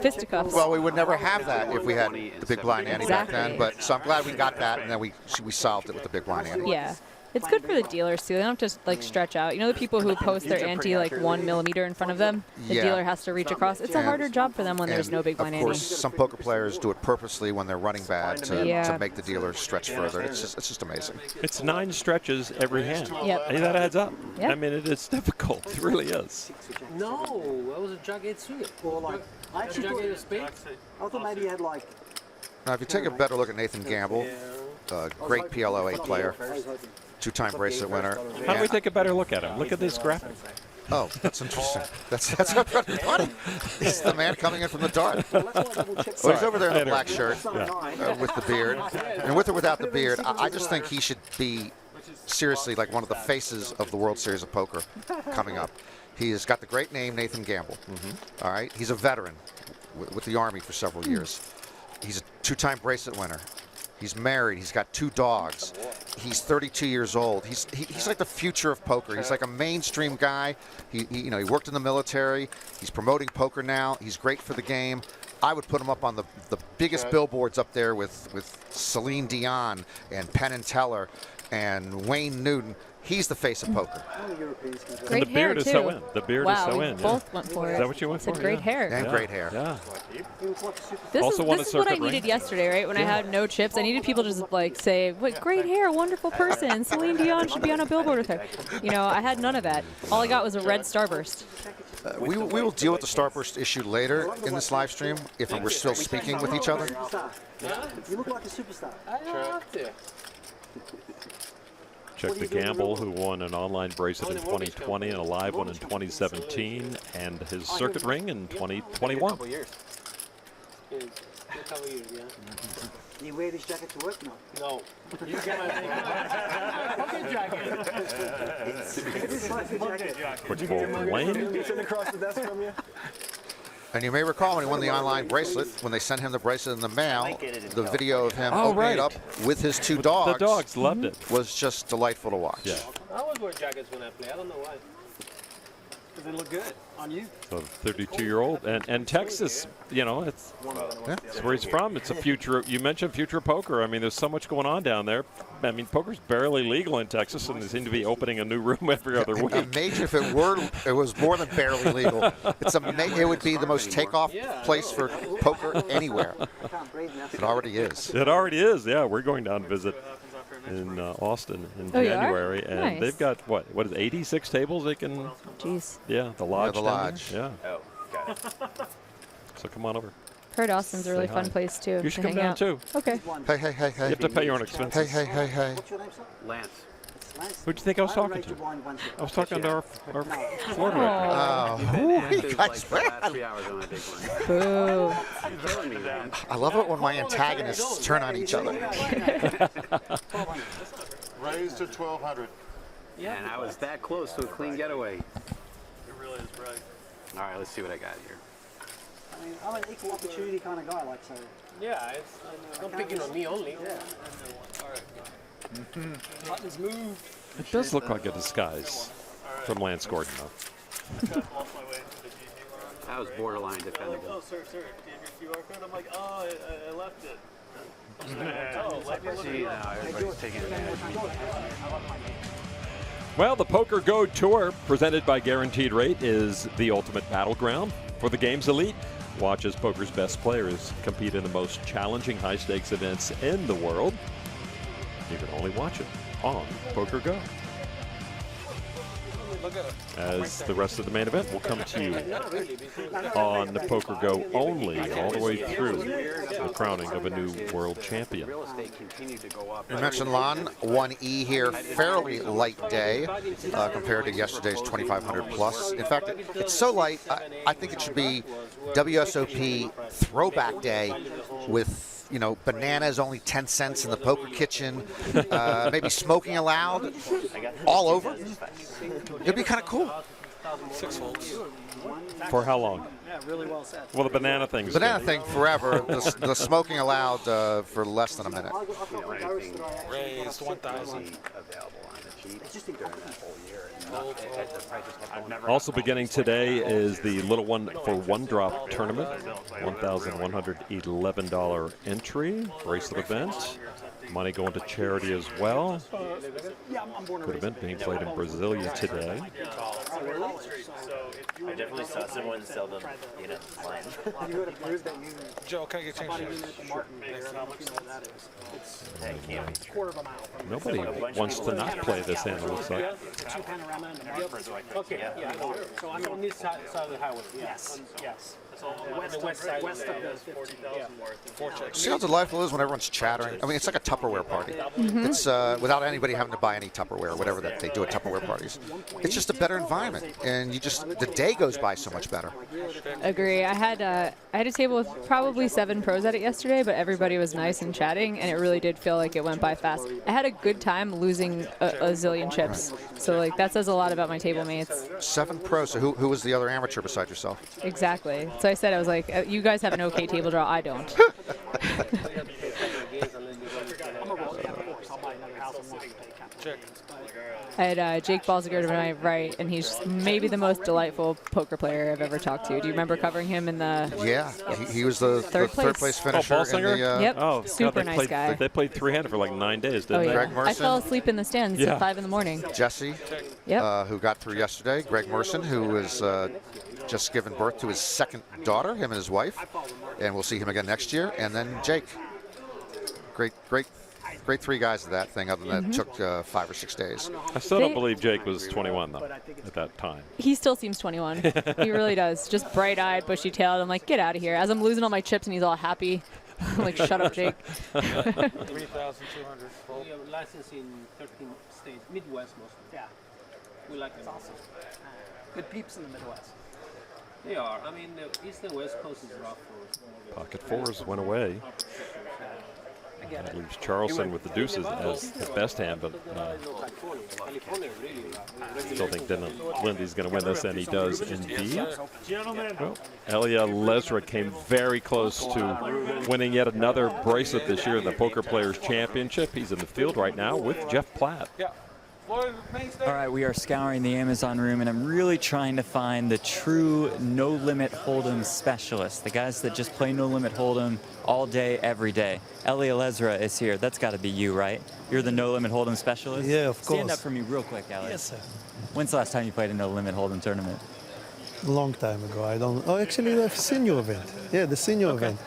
fisticuffs. Well, we would never have that if we had the big blind ante back then. But so I'm glad we got that, and then we solved it with the big blind ante. Yeah. It's good for the dealers too. They don't have to like stretch out. You know the people who post their ante like 1 millimeter in front of them. The dealer has to reach across. It's a harder job for them when there's no big blind ante. Of course, some poker players do it purposely when they're running bad to make the dealer stretch further. It's just amazing. It's 9 stretches every hand. Yep. Hey, that adds up. Yep. I mean, it's difficult. It really is. No, that was a jack-8 suited. Or like, I actually thought, I thought maybe you had like. Now, if you take a better look at Nathan Gamble, great PLO 8 player, 2-time bracelet winner. How do we take a better look at him? Look at this graphic. Oh, that's interesting. That's funny. It's the man coming in from the dark. Well, he's over there in the black shirt with the beard. And with or without the beard, I just think he should be seriously like one of the faces of the World Series of Poker coming up. He has got the great name Nathan Gamble. All right, he's a veteran with the Army for several years. He's a 2-time bracelet winner. He's married. He's got 2 dogs. He's 32 years old. He's like the future of poker. He's like a mainstream guy. He worked in the military. He's promoting poker now. He's great for the game. I would put him up on the biggest billboards up there with Celine Dion and Penn and Teller and Wayne Newton. He's the face of poker. Great and the beard hair is too. so in. The beard is so in. Both went for it. Is that what you went for? It's a great hair. And great hair. Yeah. This Also is what I needed yesterday, right? When I had no chips, I needed people to just like say, "What great hair, wonderful person. Celine Dion should be on a billboard with her." You know, I had none of that. All I got was a red starburst. We will deal with the starburst issue later in this live stream if we're still speaking with each other. You look like a superstar. Check the Gamble, who won an online bracelet in 2020 and a live one in 2017, and his circuit ring in 2021. couple years, yeah. Do you wear this jacket to work? No. You get my pocket jacket. Quick ball lane. Sitting across the desk from you. And you may recall when he won the online bracelet, when they sent him the bracelet in the mail, the video of him opening it up with his 2 dogs. The dogs loved it. Was just delightful to watch. Yeah. I always wear jackets when I play. I don't know why. Because they look good on you. So 32-year-old, and Texas, you know, it's where he's from. It's a future. You mentioned future poker. I mean, there's so much going on down there. I mean, poker's barely legal in Texas, and they seem to be opening a new room every other week. Imagine if it was more than barely legal. It would be the most takeoff place for poker anywhere. It already is. It already is. Yeah, we're going down to visit in Austin in January, and they've got what is 86 tables they can. Jeez. Yeah, the lodge. The lodge. Yeah. Oh, got it. So come on over. Heard Austin's a really fun place too. You should come down too. Okay. Hey. You have to pay your own expenses. Hey. What's your name, sir? Lance. Who'd you think I was talking to? I was talking to our floor director. You guys. Boo. I love it when my antagonists turn on each other. Raised to 1,200. Yeah. And I was that close to a clean getaway. It really is bright. All right, let's see what I got here. I mean, I'm an equal opportunity kind of guy, like so. Yeah, it's not picking on me only. Yeah. All right. Buttons moved. It does look like a disguise from Lance Gordon, though. That was borderline They're like, defendable. oh, sir, do you have your QR code? I'm like, oh, I left it. Oh, let me look See, it up. now everybody's taking advantage of me. Well, the PokerGO Tour, presented by Guaranteed Rate, is the ultimate battleground for the game's elite. Watch as poker's best players compete in the most challenging high-stakes events in the world. You can only watch it on PokerGO. As the rest of the main event will come to you on the PokerGO only, all the way through the crowning of a new world champion. You mentioned Lon, 1E here, fairly light day compared to yesterday's 2,500 plus. In fact, it's so light, I think it should be WSOP throwback day with, you know, bananas only 10 cents in the poker kitchen, maybe smoking allowed all over. It'd be kind of cool. For how long? Yeah, really well said. Well, the banana thing. Banana thing forever. The smoking allowed for less than a minute. Raised 1,000. Also beginning today is the Little One for One Drop tournament. $1,111 entry bracelet event. money going to charity as well. Yeah, I'm born and Could have been being played in Brasilia today. I definitely saw someone sell them in a line. You would have proved that you. Joe, can I get Somebody changed? who at the Martin Maker, I don't know if you know what that is. It's That can't be a quarter of a mile from Nobody wants to not play this hand, it looks like. the two panorama and the Martin. Okay, Yeah, so I'm on this side of the highway. Yes, yes. So the west side, west of the 40,000 worth. See how delightful it is when everyone's chattering? I mean, it's like a Tupperware party. It's without anybody having to buy any Tupperware, whatever that they do at Tupperware parties. It's just a better environment, and the day goes by so much better. Agree. I had a table with probably 7 pros at it yesterday, but everybody was nice and chatting, and it really did feel like it went by fast. I had a good time losing a zillion chips, so like that says a lot about my table mates. 7 pros. So who was the other amateur besides yourself? Exactly. So I said, I was like, you guys have an okay table draw, I don't. I had Jake Balziger to my right, and he's maybe the most delightful poker player I've ever talked to. Do you remember covering him in the... Yeah, he was the third place finisher. Oh, Balsinger? In the, Yep, Oh, super God, nice guy. They played 3-handed for like 9 days, Oh, didn't yeah. they? Greg I fell Merson. asleep in the stands Yeah. at 5 in the morning. Jesse, Yep. who got through yesterday. Greg Merson, who was just given birth to his second daughter, him and his wife. And we'll see him again next year. And then Jake. Great 3 guys to that thing, other than it took 5 or 6 days. I still don't believe Jake was 21, though, at that time. He still seems 21. He really does. Just bright-eyed, bushy-tailed. I'm like, get out of here. As I'm losing all my chips, and he's all happy. I'm like, shut up, Jake. 3,200. We have a license in 13 states, Midwest mostly. Yeah. We like them. Awesome. Good peeps in the Midwest. They are. I mean, the East and West Coast is rough for Pocket fours went away. That leaves Charleston with the deuces as the best hand, but still think Dylan Lindy's going to win this, and he does indeed. Well, Elia Lesra came very close to winning yet another bracelet this year in the Poker Players Championship. He's in the field right now with Jeff Platt. All right, we are scouring the Amazon room, and I'm really trying to find the true no-limit hold'em specialist, the guys that just play no-limit hold'em all day, every day. Elia Lesra is here. That's got to be you, right? You're the no-limit hold'em specialist? Yeah, of course. Stand up for me real quick, Elia. Yes, sir. When's the last time you played a no-limit hold'em tournament? A long time ago. I don't. Oh, actually, the senior event. Yeah, the senior event.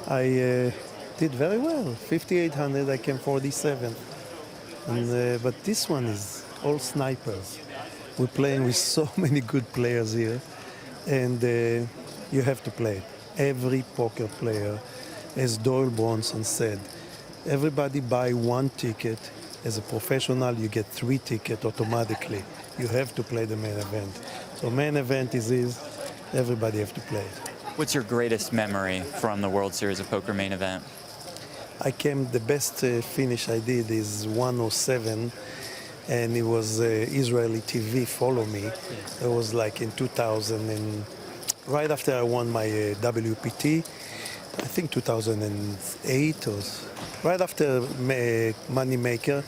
I did very well. 5,800. I came 47th. And, but this one is all snipers. We're playing with so many good players here, and you have to play it. Every poker player, as Doyle Bronson said, everybody buy 1 ticket. As a professional, you get 3 tickets automatically. You have to play the main event. So main event is everybody have to play it. What's your greatest memory from the World Series of Poker main event? I came, the best finish I did is 107, and it was Israeli TV Follow Me. It was like in 2000, and right after I won my WPT, I think 2008 or right after Moneymaker,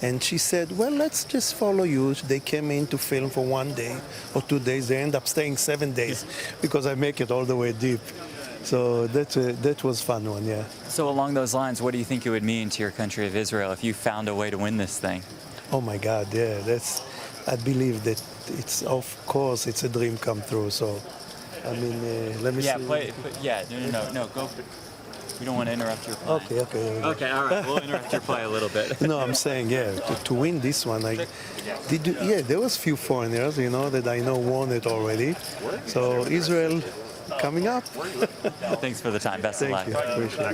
and she said, well, let's just follow you. They came in to film for 1 day or 2 days. They end up staying 7 days because I make it all the way deep. So that was fun one, yeah. So along those lines, what do you think it would mean to your country of Israel if you found a way to win this thing? Oh my God, yeah, I believe that of course, it's a dream come true. So, I mean, let me see. No, go. We don't want to interrupt your play. Okay. Okay, all right. We'll interrupt your play a little bit. No, I'm saying, yeah, to win this one, there was few foreigners, that I know won it already. So Israel coming up. Thanks for the time. Best of luck. Thank you. Appreciate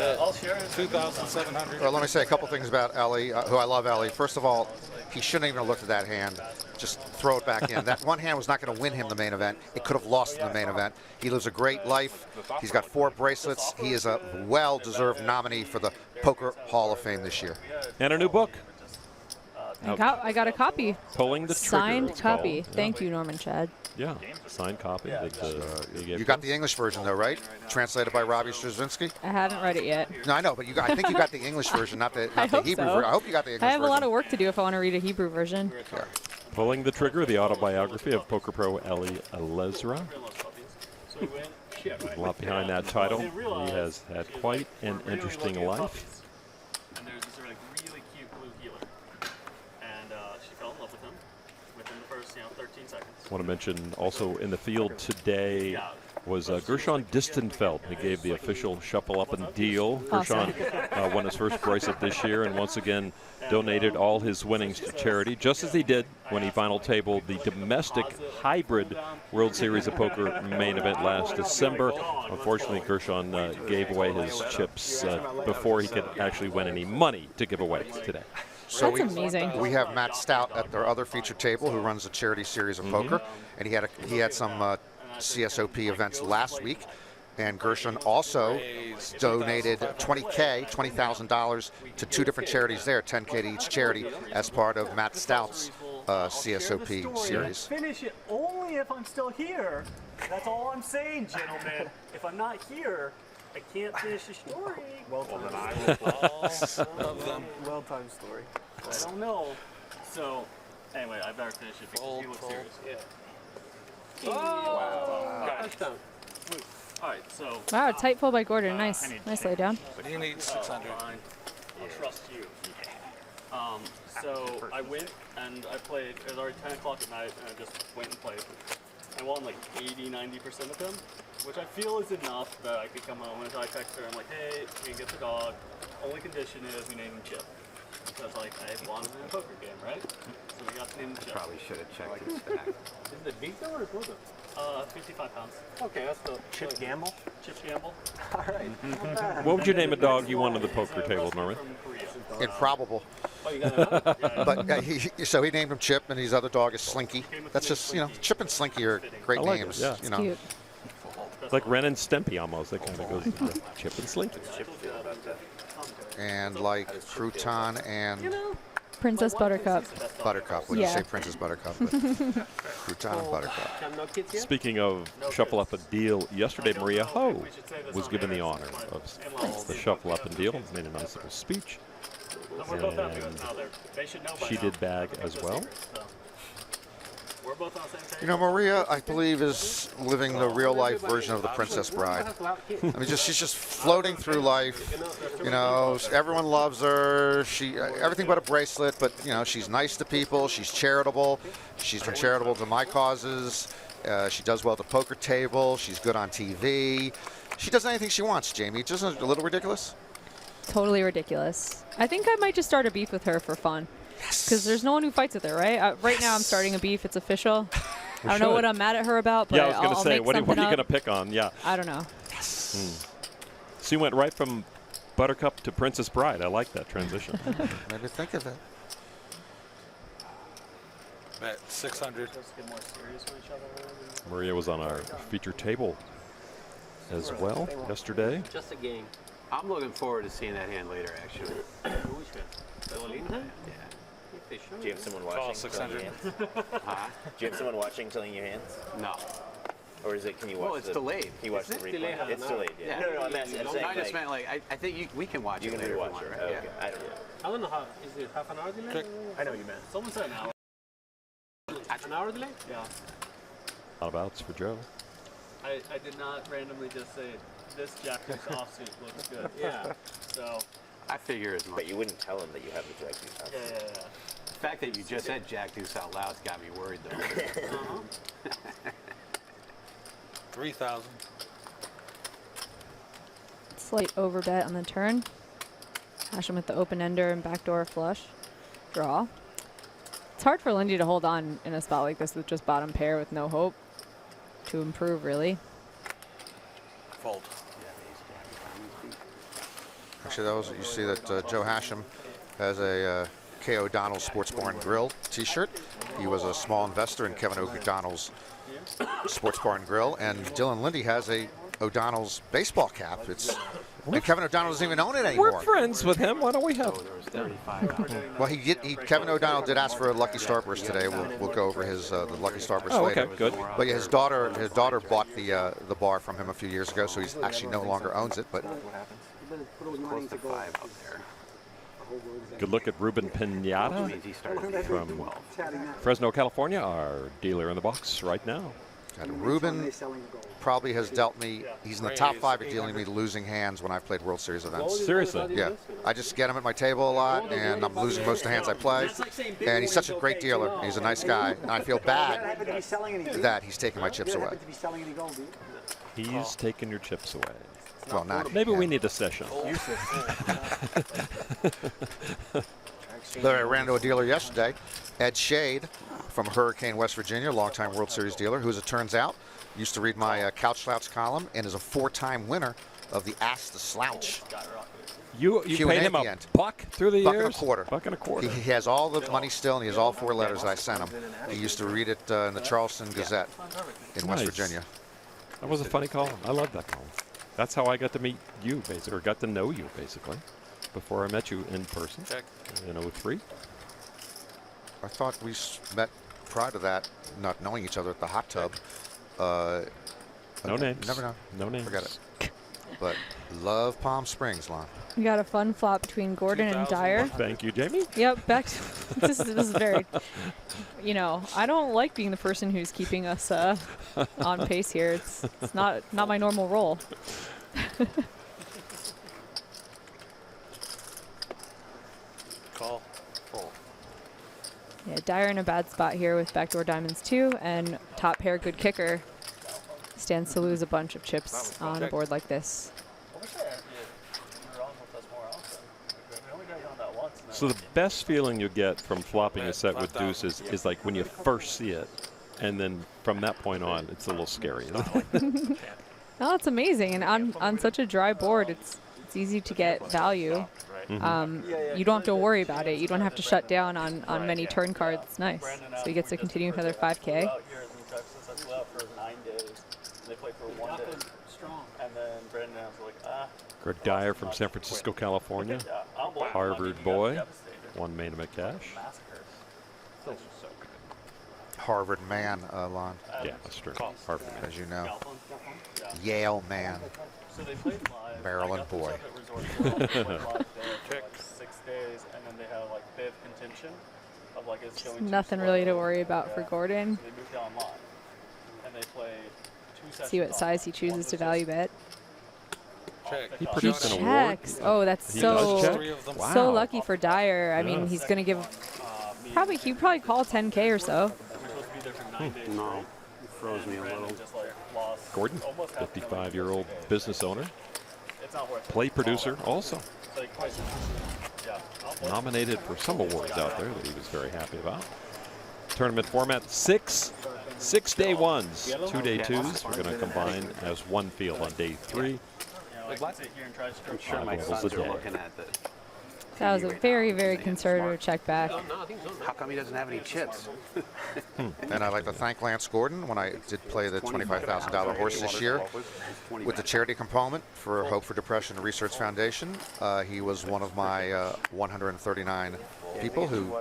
it. I'll share it. 2,700. Well, let me say a couple things about Eli, who I love Eli. First of all, he shouldn't even have looked at that hand. Just throw it back in. That one hand was not going to win him the main event. It could have lost him the main event. He lives a great life. He's got 4 bracelets. He is a well-deserved nominee for the Poker Hall of Fame this year. And a new book. I got a copy. Pulling the Trigger. Signed copy. Called. Thank you, Norman Chad. Yeah, signed copy. You got the English version, though, right? Translated by Robbie Straczynski? I haven't read it yet. No, I know, but I think you got the English version, not the I hope Hebrew so. version. I hope you got the English version. I have a lot of work to do if I want to read a Hebrew version. Yeah. Pulling the Trigger, the autobiography of poker pro Eli Lesra. A lot behind that title. He has had quite an interesting life. 13 seconds. Want to mention also in the field today was Gershon Distenfeld. He gave the official shuffle up and deal. Awesome. Gershon won his first bracelet this year and once again donated all his winnings to charity, just as he did when he final tabled the domestic hybrid World Series of Poker main event last December. Unfortunately, Gershon gave away his chips before he could actually win any money to give away today. So That's amazing. We have Matt Stout at their other feature table, who runs a charity series of poker, and he had some CSOP events last week. And Gershon also donated $20,000 to 2 different charities there, $10K to each charity, as part of Matt Stout's CSOP series. Finish it only if I'm still here. That's all I'm saying, gentlemen. If I'm not here, I can't finish the story. Well-timed story. I don't know. So, anyway, I better finish it because you look serious. Oh, wow. Touchdown. All right, so. Wow, tight pull by Gordon. Nice lay down. But he needs 600. I'll trust you. So I went and I played. It was already 10 o'clock at night, and I just went and played. I won like 80–90% of them, which I feel is enough that I could come home and I text her. I'm like, hey, we can get the dog. Only condition is we name him Chip. Because like I won in a poker game, right? So we got to name him Chip. Probably should have checked his stack. Is it big though or small though? 55 pounds. Okay, that's the Chip Gamble? Chip Gamble. All right. What would you name a dog you won at the poker table, Norman? Improbable. Oh, you got another? But so he named him Chip, and his other dog is Slinky. That's just, Chip and Slinky are great I like names. it, yeah. It's cute. It's like Ren and Stimpy almost. That kind of goes with Chip and Slinky. And like Crouton and Princess Buttercup. Buttercup. Would you say Princess Buttercup? But Crouton and Buttercup. Speaking of shuffle up and deal, yesterday Maria Ho was given the honor of the shuffle up and deal. Made a nice little speech. And she did bag as well. We're both on the same page. Maria, I believe, is living the real-life version of the Princess Bride. I mean, she's just floating through life. Everyone loves her. She everything but a bracelet, but she's nice to people. She's charitable. She's been charitable to my causes. She does well at the poker table. She's good on TV. She does anything she wants, Jamie. It's just a little ridiculous. Totally ridiculous. I think I might just start a beef with her for fun. Because there's no one who fights with her, right? Right now I'm starting a beef. It's official. I don't know what I'm mad at her about, but I was going to say, what are you going to pick on? Yeah. I don't know. Yes. So you went right from Buttercup to Princess Bride. I like that transition. Maybe think of it. Bet 600. Maria was on our feature table as well yesterday. Just a game. I'm looking forward to seeing that hand later, actually. Which one? Yeah. Do you have someone watching? 600. Huh? Do you have someone watching telling you hands? No. Or is it? Can you watch? Well, it's delayed. Can you watch the delayed? replay? It's delayed. Yeah. No, I'm saying. I just meant I think we can watch You it can later. watch it, right? Yeah. Okay. I don't know. I don't know how. Is it half an hour delay? I know what you meant. Someone said an hour. An hour delay? Yeah. Lot of outs for Joe. I did not randomly just say this Jack Deuce offsuit looks good. Yeah. So. I figure as much. But you wouldn't tell him that you have the Jack Deuce out. Yeah. The fact that you just said Jack Deuce out loud has got me worried, though. 3,000. Slight overbet on the turn. Hashem with the open ender and backdoor flush. Draw. It's hard for Lindy to hold on in a spot like this with just bottom pair with no hope to improve, really. Fold. Actually, you see that Joe Hashem has a K. O'Donnell Sports Bar and Grill T-shirt. He was a small investor in Kevin O'Donnell's Sports Bar and Grill, and Dylan Lindy has a O'Donnell's baseball cap. And Kevin O'Donnell doesn't even own it anymore. We're friends with him. Why don't we have? Well, Kevin O'Donnell did ask for a Lucky Starburst today. We'll go over his the Lucky Starburst later. Okay, good. But yeah, his daughter bought the bar from him a few years ago, so he's actually no longer owns it. But Close to 5 up there. Good look at Ruben Pinata from Fresno, California, our dealer in the box right now. Got Ruben probably has dealt me. He's in the top 5 at dealing me losing hands when I've played World Series events. Seriously? Yeah. I just get him at my table a lot, and I'm losing most of the hands I play. And he's such a great dealer. He's a nice guy, and I feel bad that he's taking my chips away. He's taking your chips away. Well, not. Maybe we need a session. I ran into a dealer yesterday, Ed Shade from Hurricane, West Virginia, longtime World Series dealer, who, as it turns out, used to read my Couch Slouch column and is a 4-time winner of the Ask the Slouch. You paid him a buck through the buck years? And a quarter. Buck and a quarter. He has all the money still, and he has all 4 letters that I sent him. He used to read it in the Charleston Gazette in West Virginia. That was a funny column. I love that column. That's how I got to meet you, basically, or got to know you, basically, before I met you in person in 03. I thought we met prior to that, not knowing each other at the hot tub. No names. Never know. No names. Forget it. But love Palm Springs, Lon. We got a fun flop between Gordon and Dyer. Thank you, Jamie. Yep, back to this is very, I don't like being the person who's keeping us on pace here. It's not my normal role. Call. Full. Yeah, Dyer in a bad spot here with backdoor diamonds 2 and top pair good kicker. Stands to lose a bunch of chips on a board like this. So the best feeling you get from flopping a set with deuces is like when you first see it, and then from that point on, it's a little scary. No, it's amazing, and on such a dry board, it's easy to get value. You don't have to worry about it. You don't have to shut down on many turn cards. It's nice. So he gets to continue for another 5K. They play for 1 day. And then Brandon was like, Greg Dyer from San Francisco, California. Harvard boy. 1 main event cash. Harvard man, Lon. Yeah, that's true. Harvard man. As you know. Yale man. Maryland boy. 6 days, and then they have they have contention of it's going Nothing really to worry about for Gordon. They moved to online, and they play 2 sessions. See what size he chooses to value bet. He produced an award. Checks. Oh, that's so lucky for Dyer. I mean, he's going to give he'd probably call 10K or so. No, it froze me a little. Gordon, 55-year-old business owner, play producer also. Nominated for some awards out there that he was very happy about. Tournament format, 6 day ones, 2 day twos. We're going to combine as one field on day 3. I'm sure my sons are looking at this. That was a very, very conservative check back. How come he doesn't have any chips? And I'd like to thank Lance Gordon when I did play the $25,000 horse this year with the charity component for Hope for Depression Research Foundation. He was one of my 139 people who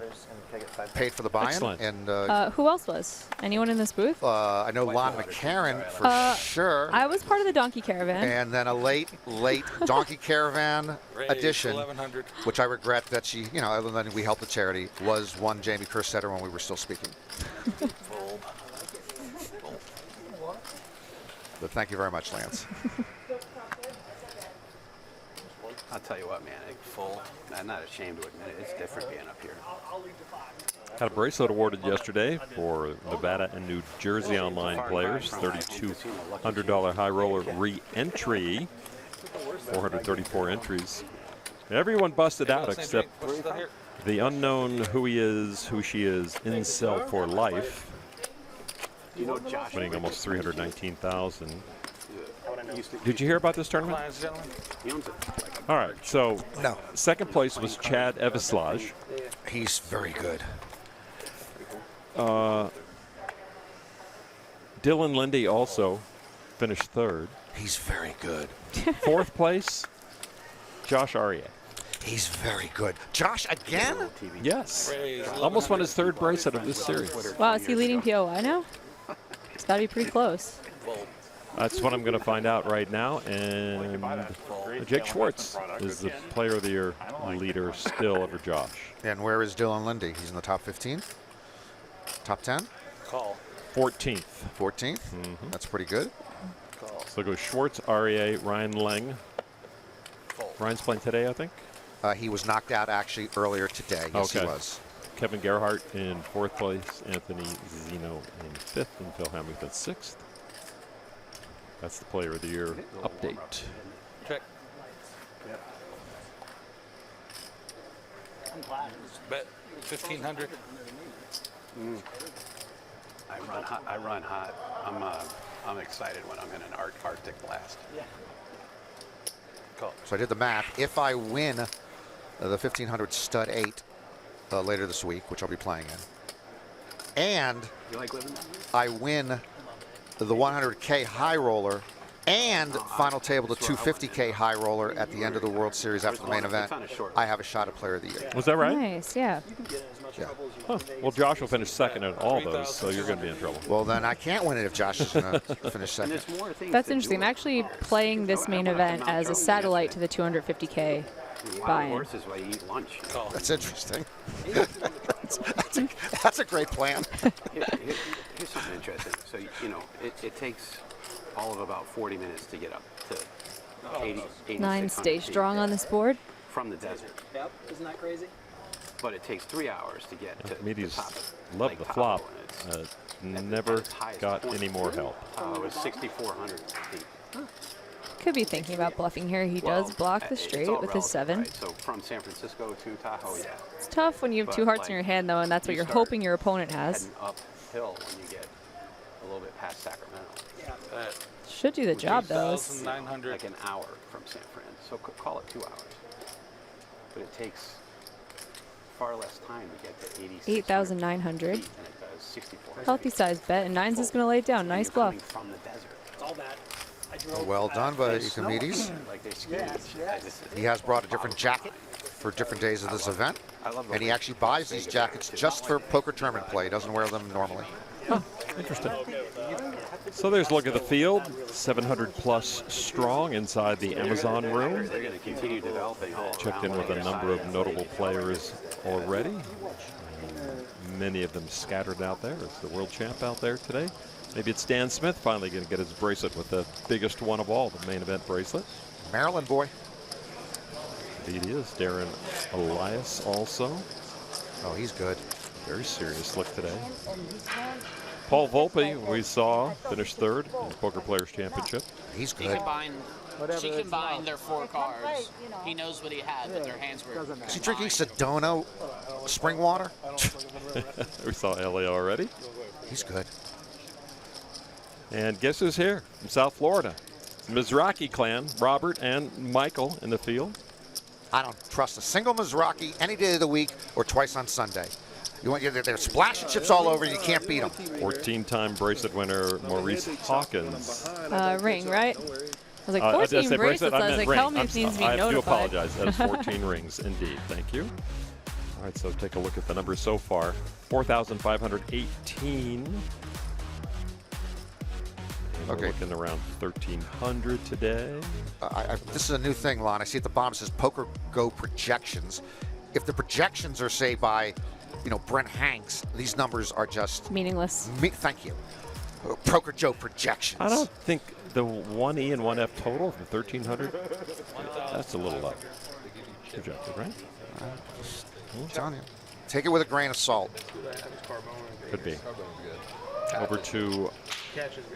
paid for the buy-in. And who else was? Anyone in this booth? I know Lon McCarran for sure. I was part of the Donkey Caravan. And then a late Donkey Caravan edition, which I regret that she, other than we helped the charity, was one Jamie Kerstetter when we were still speaking. But thank you very much, Lance. I'll tell you what, man, I'm not ashamed to admit it. It's different being up here. Had a bracelet awarded yesterday for Nevada and New Jersey online players. $3,200 high roller re-entry. 434 entries. Everyone busted out except the unknown who she is, incel for life. Winning almost 319,000. Did you hear about this tournament? All right, so no. Second place was Chad Evislage. He's very good. Dylan Lindy also finished 3rd. He's very good. 4th place, Josh Aryeh. He's very good. Josh again? Yes. Almost won his 3rd bracelet of this series. Wow, is he leading POI now? It's got to be pretty close. That's what I'm going to find out right now. And Jake Schwartz is the Player of the Year leader still over Josh. And where is Dylan Lindy? He's in the top 15? Top 10? Call. 14th. 14th. That's pretty good. So it goes Schwartz, Aurier, Ryan Leng. Ryan's playing today, I think. He was knocked out actually earlier today. Yes, he was. Kevin Gerhardt in 4th place, Anthony Zeno in 5th, and Phil Hamilton 6th. That's the Player of the Year update. Check. Bet 1,500. I run hot. I'm excited when I'm in an Arctic blast. Yeah. So I did the math. If I win the 1,500 stud 8 later this week, which I'll be playing in, and You like living that? I win the 100K high roller and final table the 250K high roller at the end of the World Series after the main event, I have a shot at Player of the Year. Was that right? Nice, yeah. Yeah. Huh. Well, Josh will finish second in all those, so you're going to be in trouble. Well, then I can't win it if Josh is going to finish second. That's interesting. I'm actually playing this main event as a satellite to the 250K buy-in. Horses while you eat lunch. That's interesting. that's a great plan. Here's something interesting. So, you know, it takes all of about 40 minutes to get up to 80, 9 stay strong on this board. from the desert. Yep. Isn't that crazy? But it takes 3 hours to get to Meaty's the top of love Lake the Tahoe, flop. and it's Never as high as got 20. any more help. It was 6,400 feet. Could be thinking about bluffing here. He does block the It's straight all with his relative, 7. right? So from San Francisco to Tahoe, yeah. It's tough when you have 2 But, hearts like, in your hand, though, and that's what you you're start hoping your opponent has. Heading uphill when you get a little bit past Sacramento. Yeah. Should do the job, though. 2,900. Like an hour from San Fran. So call it 2 hours. But it takes far less time to get to 86. 8,900. And it does 64. Healthy size bet, and 9's just going to lay it down. Nice bluff. From the desert. It's all bad. I drove Well done by It's Ikomedes. Like they ski. He has brought a different jacket for different days of this event, and he actually buys these jackets just for poker tournament play. He doesn't wear them normally. Interesting. So there's a look at the field. 700 plus strong inside the Amazon room. They're going to continue developing all Checked in with a number of notable players already. Many of them scattered out there. Is the world champ out there today? Maybe it's Dan Smith finally going to get his bracelet with the biggest one of all, the main event bracelet. Maryland boy. Indeed he is. Darren Elias also. Oh, he's good. Very serious look today. Paul Volpe, we saw, finished 3rd in the Poker Players Championship. He's He good. combined their 4 cards. He knows what he had, but their hands were. Is he drinking Sedona spring water? We saw Ellie already. He's good. And guess who's here from South Florida? Mizrachi clan, Robert and Michael in the field. I don't trust a single Mizrachi any day of the week or twice on Sunday. You want they're splashing chips all over. You can't beat them. 14-time bracelet winner Maurice Hawkins. Ring, right? I was like, Did I 14 say bracelets. bracelet? I was meant like, ring. helmet needs to be I do notified. apologize. That is 14 rings indeed. Thank you. All right, so take a look at the numbers so far. 4,518. We're Okay. looking around 1,300 today. This is a new thing, Lon. I see at the bottom it says PokerGO projections. If the projections are, say, by, Brent Hanks, these numbers are just meaningless. Thank you. PokerGO projections. I don't think the 1E and 1F total from 1,300, that's a little projected, right? I'm telling you. Take it with a grain of salt. Could be. Over to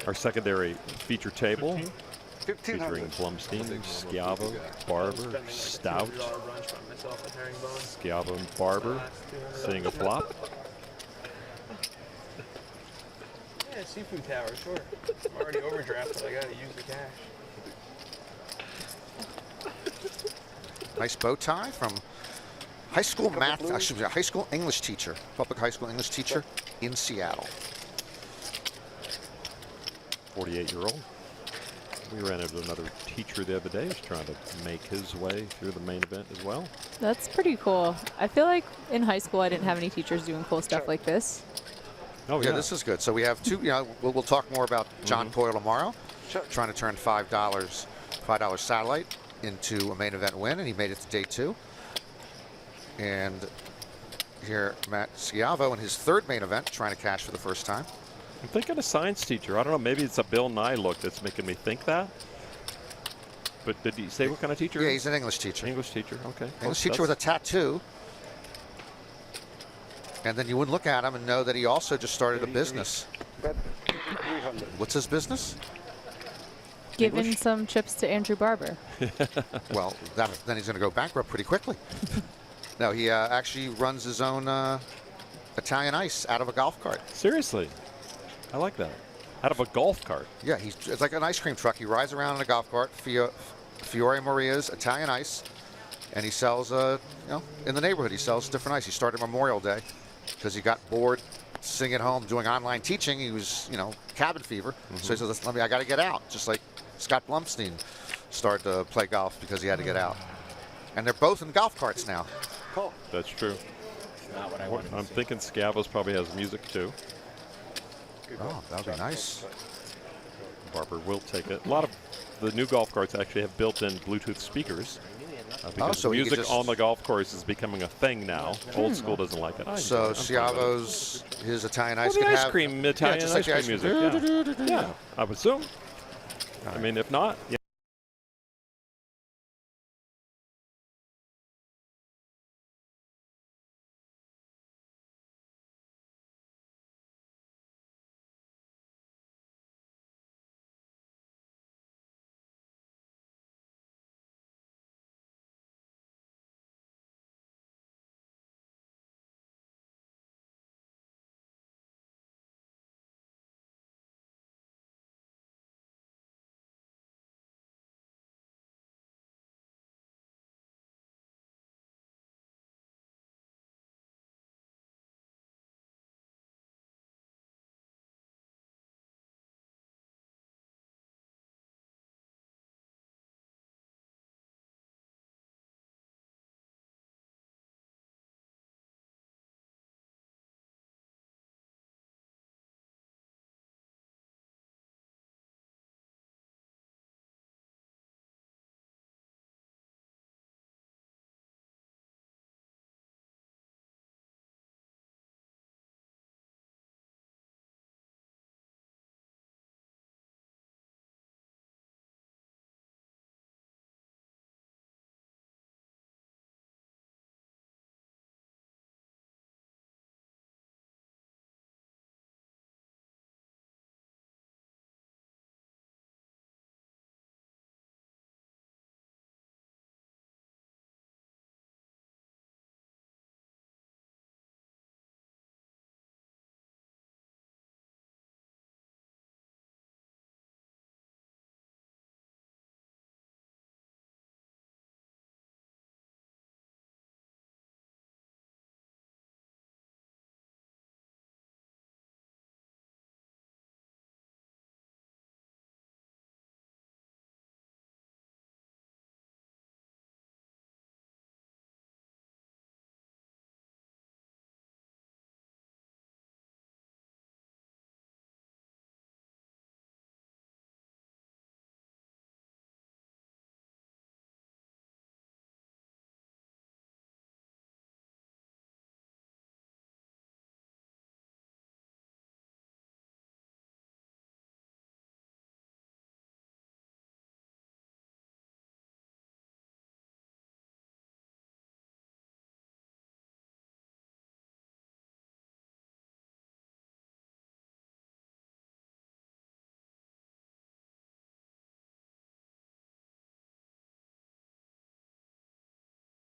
our secondary feature table, featuring Blumstein, Schiavo, Barber, Stout. Schiavo and Barber seeing a flop. Yeah, seafood tower, sure. I'm already overdrafted. I gotta use the cash. Nice bow tie from high school high school English teacher, public high school English teacher in Seattle. 48-year-old. We ran into another teacher the other day who's trying to make his way through the main event as well. That's pretty cool. I feel like in high school I didn't have any teachers doing cool stuff like this. Oh yeah, this is good. So we have two. We'll talk more about John Coyle tomorrow, trying to turn $5 satellite into a main event win, and he made it to day 2. And here Matt Schiavo in his 3rd main event, trying to cash for the first time. I'm thinking a science teacher. I don't know. Maybe it's a Bill Nye look that's making me think that. But did he say what kind of teacher? Yeah, he's an English teacher. English teacher. Okay. English teacher with a tattoo. And then you wouldn't look at him and know that he also just started a business. What's his business? Giving some chips to Andrew Barber. Well, then he's going to go bankrupt pretty quickly. No, he actually runs his own Italian ice out of a golf cart. Seriously? I like that. Out of a golf cart? Yeah, it's like an ice cream truck. He rides around in a golf cart, Fiore Maria's Italian ice, and he sells, in the neighborhood, he sells different ice. He started Memorial Day because he got bored sitting at home doing online teaching. He was, cabin fever. So he said, I got to get out, just like Scott Blumstein started to play golf because he had to get out. And they're both in golf carts now. Cool. That's true. Not what I wanted. I'm thinking Schiavo's probably has music too. Oh, that would be nice. Barber will take it. A lot of the new golf carts actually have built-in Bluetooth speakers. Because so music on the golf course is becoming a thing now. Old school doesn't like it. So Schiavo's, his Italian ice the can ice have cream, Italian just ice like cream music. Yeah, I would assume. I mean, if not,